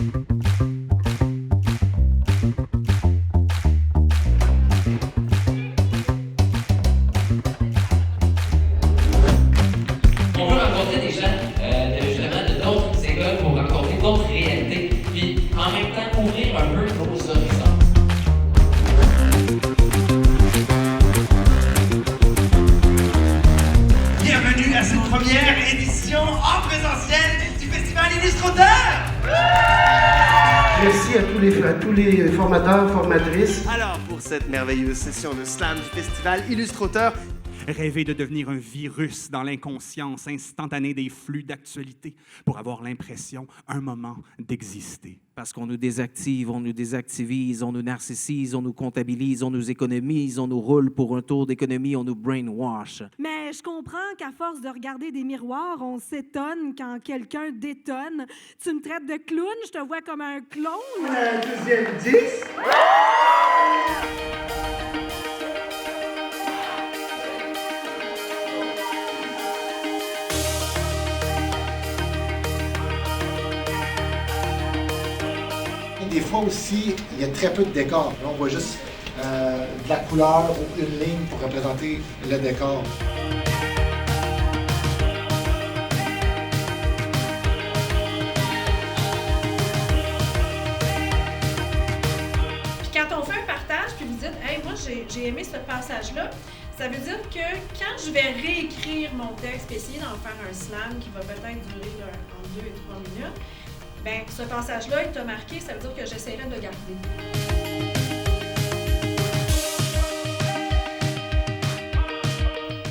On veut rencontrer des gens justement de d'autres écoles pour rencontrer d'autres réalités, puis en même temps ouvrir un peu nos horizons. Bienvenue à cette première édition en présentiel du Festival Illustre-Auteur! Merci à tous les formateurs, formatrices. Alors, pour cette merveilleuse session de slam du Festival Illustre-Auteur, Rêver de devenir un virus dans l'inconscience instantanée des flux d'actualité pour avoir l'impression, un moment, d'exister. Parce qu'on nous désactive, on nous désactivise, on nous narcissise, on nous comptabilise, on nous économise, on nous roule pour un tour d'économie, on nous brainwash. Mais je comprends qu'à force de regarder des miroirs, on s'étonne quand quelqu'un détonne. Tu me traites de clown, je te vois comme un clone. Deuxième 10. Des fois aussi, il y a très peu de décor. Là, on voit juste de la couleur ou une ligne pour représenter le décor. Puis quand on fait un partage, puis vous dites « Hey, moi, j'ai aimé ce passage-là », ça veut dire que quand je vais réécrire mon texte, puis essayer d'en faire un slam qui va peut-être durer entre 2 et 3 minutes, bien, ce passage-là, il t'a marqué, ça veut dire que j'essaierai de le garder.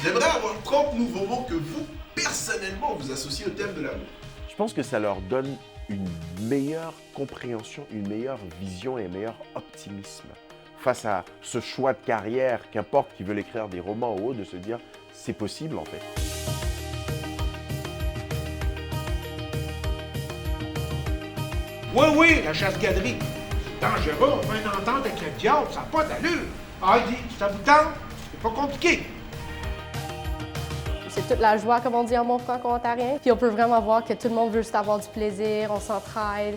J'aimerais avoir 30 nouveaux mots que vous, personnellement, vous associez au thème de l'amour. Je pense que ça leur donne une meilleure compréhension, une meilleure vision et un meilleur optimisme face à ce choix de carrière, qu'importe qui veut écrire des romans ou autre, de se dire c'est possible en fait. Oui, la chasse-galerie. C'est dangereux, on fait une entente avec le diable, ça n'a pas d'allure. Ah, il dit, ça vous tente? C'est pas compliqué. C'est toute la joie, comme on dit en bon franco-ontarien. Puis on peut vraiment voir que tout le monde veut juste avoir du plaisir, on s'entraide.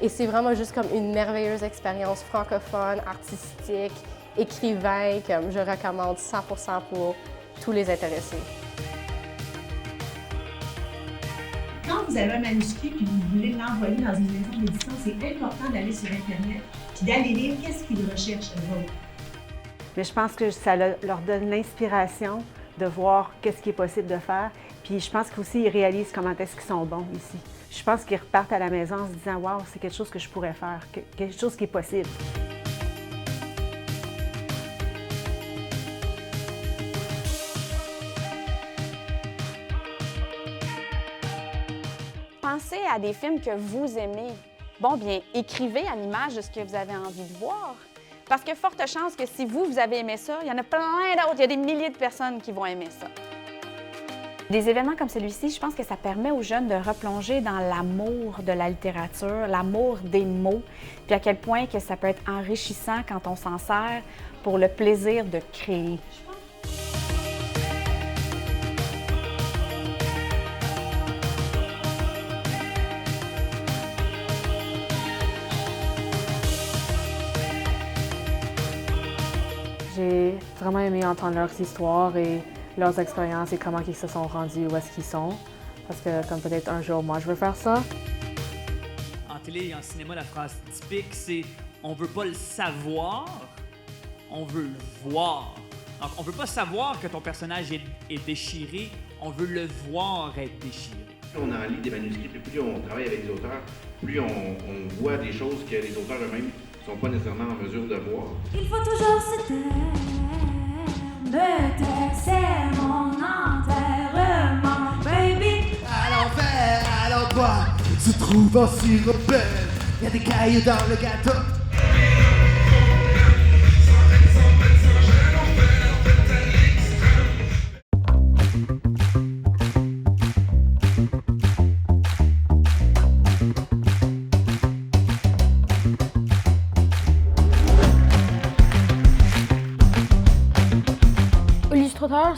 Et c'est vraiment juste comme une merveilleuse expérience francophone, artistique, écrivain, que je recommande 100% pour tous les intéressés. Quand vous avez un manuscrit et vous voulez l'envoyer dans une maison d'édition, c'est important d'aller sur Internet et d'aller lire qu'est-ce qu'ils recherchent eux autres. Mais je pense que ça leur donne l'inspiration de voir qu'est-ce qui est possible de faire. Puis je pense qu'aussi, ils réalisent comment est-ce qu'ils sont bons ici. Je pense qu'ils repartent à la maison en se disant « Wow, c'est quelque chose que je pourrais faire, quelque chose qui est possible. » Pensez à des films que vous aimez. Bon, bien, écrivez à l'image de ce que vous avez envie de voir. Parce qu'il y a forte chance que si vous avez aimé ça, il y en a plein d'autres, il y a des milliers de personnes qui vont aimer ça. Des événements comme celui-ci, je pense que ça permet aux jeunes de replonger dans l'amour de la littérature, l'amour des mots, puis à quel point que ça peut être enrichissant quand on s'en sert pour le plaisir de créer. J'ai vraiment aimé entendre leurs histoires et leurs expériences et comment ils se sont rendus où est-ce qu'ils sont. Parce que comme peut-être un jour, moi, je veux faire ça. En télé et en cinéma, la phrase typique, c'est « on veut pas le savoir, on veut le voir ». Donc, on veut pas savoir que ton personnage est déchiré, on veut le voir être déchiré. Plus on en lit des manuscrits, plus on travaille avec des auteurs, plus on voit des choses que les auteurs eux-mêmes ne sont pas nécessairement en mesure de voir. Il faut toujours se taire, me taire, c'est mon enterrement, baby. À l'envers, alors toi, tu te trouves aussi rebelle. Y a des cailloux dans le gâteau.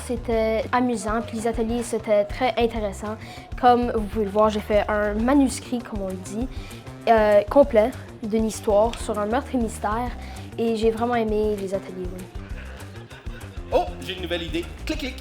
C'était amusant, puis les ateliers, c'était très intéressant. Comme vous pouvez le voir, j'ai fait un manuscrit, comme on le dit. complet d'une histoire sur un meurtre et mystère et j'ai vraiment aimé les ateliers. Oui. Oh, j'ai une nouvelle idée. Clic, clic.